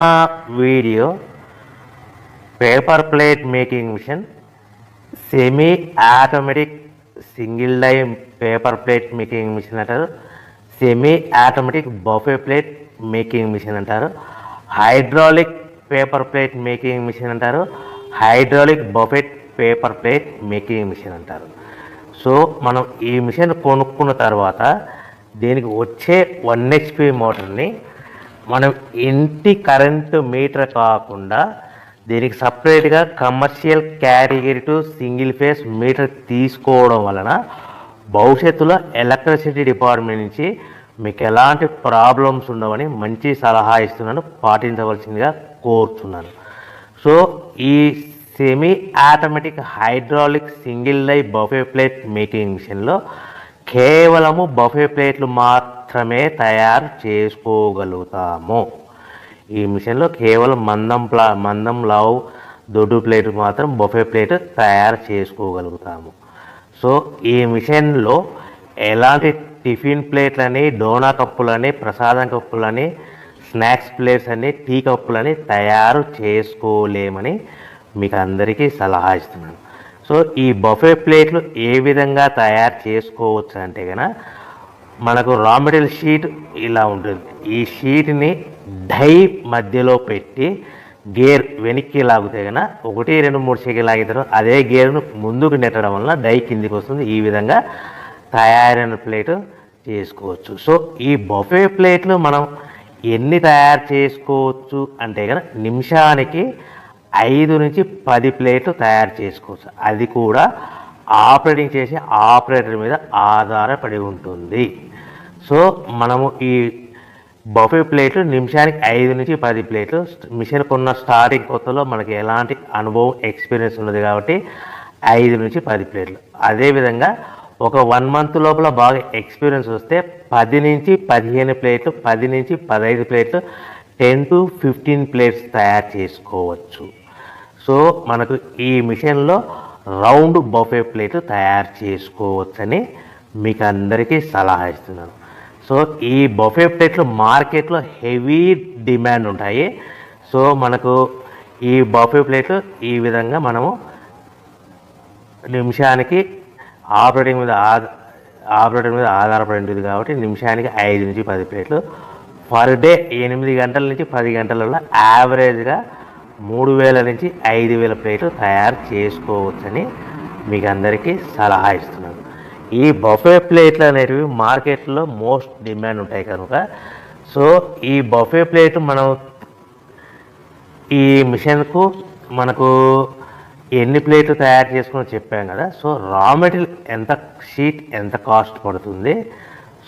Video paper plate making machine, semi automatic single die paper plate making machine అంటారు, semi automatic buffet plate making machine అంటారు, hydraulic paper plate making machine అంటారు, hydraulic buffet paper plate making machine అంటారు. So మనం ఈ machine కొనుక్కున్న తర్వాత దీనికి వచ్చే 1 HP మోటార్ని మనం ఇంటి కరెంటు మీటర్ కాకుండా దీనికి సపరేట్గా commercial category to single phase metre తీసుకోవడం వలన భవిష్యత్తులో ఎలక్ట్రిసిటీ డిపార్ట్మెంట్ నుంచి మీకు ఎలాంటి ప్రాబ్లమ్స్ ఉండవని మంచి సలహా ఇస్తున్నాను, పాటించవలసిందిగా కోరుతున్నాను. సో ఈ semi automatic hydraulic single die buffet plate making మిషన్లో కేవలము బఫే ప్లేట్లు మాత్రమే తయారు చేసుకోగలుగుతాము. ఈ మిషన్లో కేవలం మందం లావు దొడ్డు ప్లేట్ మాత్రం బఫే ప్లేట్ తయారు చేసుకోగలుగుతాము. సో ఈ మిషన్లో ఎలాంటి టిఫిన్ ప్లేట్లని, డోనా కప్పులని, ప్రసాదం కప్పులని, స్నాక్స్ ప్లేట్స్ అని, టీ కప్పులని తయారు చేసుకోలేమని మీకు అందరికీ సలహా ఇస్తున్నాను. సో ఈ బఫే ప్లేట్లు ఏ విధంగా తయారు చేసుకోవచ్చు అంటే కనుక మనకు రా మెటీరియల్ షీట్ ఇలా ఉంటుంది. ఈ షీట్ని డై మధ్యలో పెట్టి గేర్ వెనక్కి లాగితే కనుక 1, 2, 3 సెకండ్లు లాగితే అదే గేర్ను ముందుకు నెట్టడం వలన డై కిందికి వస్తుంది. ఈ విధంగా తయారైన ప్లేట్ చేసుకోవచ్చు. సో ఈ బఫే ప్లేట్లు మనం ఎన్ని తయారు చేసుకోవచ్చు అంటే కనుక నిమిషానికి 5 నుంచి 10 ప్లేట్లు తయారు చేసుకోవచ్చు. అది కూడా ఆపరేటింగ్ చేసే ఆపరేటర్ మీద ఆధారపడి ఉంటుంది. సో మనము ఈ బఫే ప్లేట్లు నిమిషానికి 5 నుంచి 10 ప్లేట్లు, మిషన్ కొన్న స్టార్టింగ్ కొత్తలో మనకి ఎలాంటి అనుభవం ఎక్స్పీరియన్స్ ఉన్నది కాబట్టి 5 నుంచి 10 ప్లేట్లు. అదేవిధంగా ఒక 1 మంత్ లోపల బాగా ఎక్స్పీరియన్స్ వస్తే 10 నుంచి 15 ప్లేట్లు, 10 నుంచి 15 ప్లేట్లు, 10 to 15 ప్లేట్స్ తయారు చేసుకోవచ్చు. సో మనకు ఈ మిషన్లో రౌండ్ బఫే ప్లేట్ తయారు చేసుకోవచ్చని మీకు అందరికీ సలహా ఇస్తున్నాను. సో ఈ బఫే ప్లేట్లు మార్కెట్లో హెవీ డిమాండ్ ఉంటాయి. సో మనకు ఈ బఫే ప్లేట్లు ఈ విధంగా మనము నిమిషానికి ఆపరేటర్ మీద ఆధారపడి ఉంటుంది కాబట్టి నిమిషానికి 5 నుంచి 10 ప్లేట్లు, పర్ డే 8 గంటల నుంచి 10 గంటలలో యావరేజ్గా 3000 నుంచి 5000 ప్లేట్లు తయారు చేసుకోవచ్చని మీకు అందరికీ సలహా ఇస్తున్నాను. ఈ బఫే ప్లేట్లు అనేటివి మార్కెట్లో మోస్ట్ డిమాండ్ ఉంటాయి కనుక సో ఈ బఫే ప్లేట్ మనం ఈ మిషన్కు మనకు ఎన్ని ప్లేట్లు తయారు చేసుకుని చెప్పాం కదా. సో రా మెటీరియల్ ఎంత, షీట్ ఎంత కాస్ట్ పడుతుంది,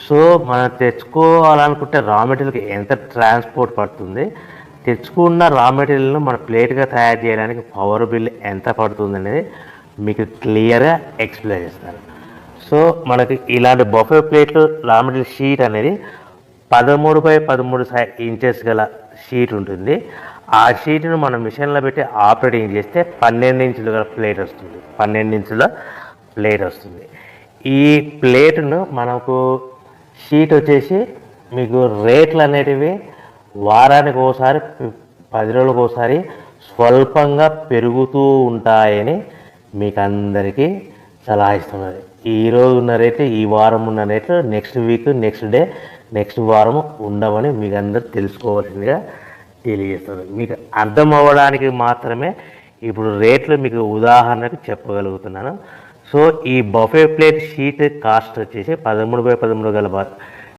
సో మనం తెచ్చుకోవాలనుకుంటే రా మెటీరియల్కి ఎంత ట్రాన్స్పోర్ట్ పడుతుంది, తెచ్చుకున్న రా మెటీరియల్ను మన ప్లేట్గా తయారు చేయడానికి పవర్ బిల్ ఎంత పడుతుంది అనేది మీకు క్లియర్గా ఎక్స్ప్లెయిన్ చేస్తాను. సో మనకి ఇలాంటి బఫే ప్లేట్లు రా మెటీరియల్ షీట్ అనేది 13x13 ఇంచెస్ గల షీట్ ఉంటుంది. ఆ షీట్ను మనం మిషన్లో పెట్టి ఆపరేటింగ్ చేస్తే 12 ఇంచుల ప్లేట్ వస్తుంది. 12 ఇంచుల ప్లేట్ వస్తుంది. ఈ ప్లేట్ను మనకు షీట్ వచ్చేసి మీకు రేట్లు అనేటివి వారానికి ఒకసారి, 10 రోజులకు ఒకసారి స్వల్పంగా పెరుగుతూ ఉంటాయని మీకు అందరికీ సలహా ఇస్తున్నది. ఈరోజు ఉన్న రేట్లు, ఈ వారం ఉన్న రేట్లు next week, next day, next వారం ఉండవని మీకు అందరూ తెలుసుకోవాల్సిందిగా తెలియజేస్తుంది. మీకు అర్థం అవ్వడానికి మాత్రమే ఇప్పుడు రేట్లు మీకు ఉదాహరణకు చెప్పగలుగుతున్నాను. సో ఈ బఫే ప్లేట్ షీట్ కాస్ట్ వచ్చేసి 13x13 గల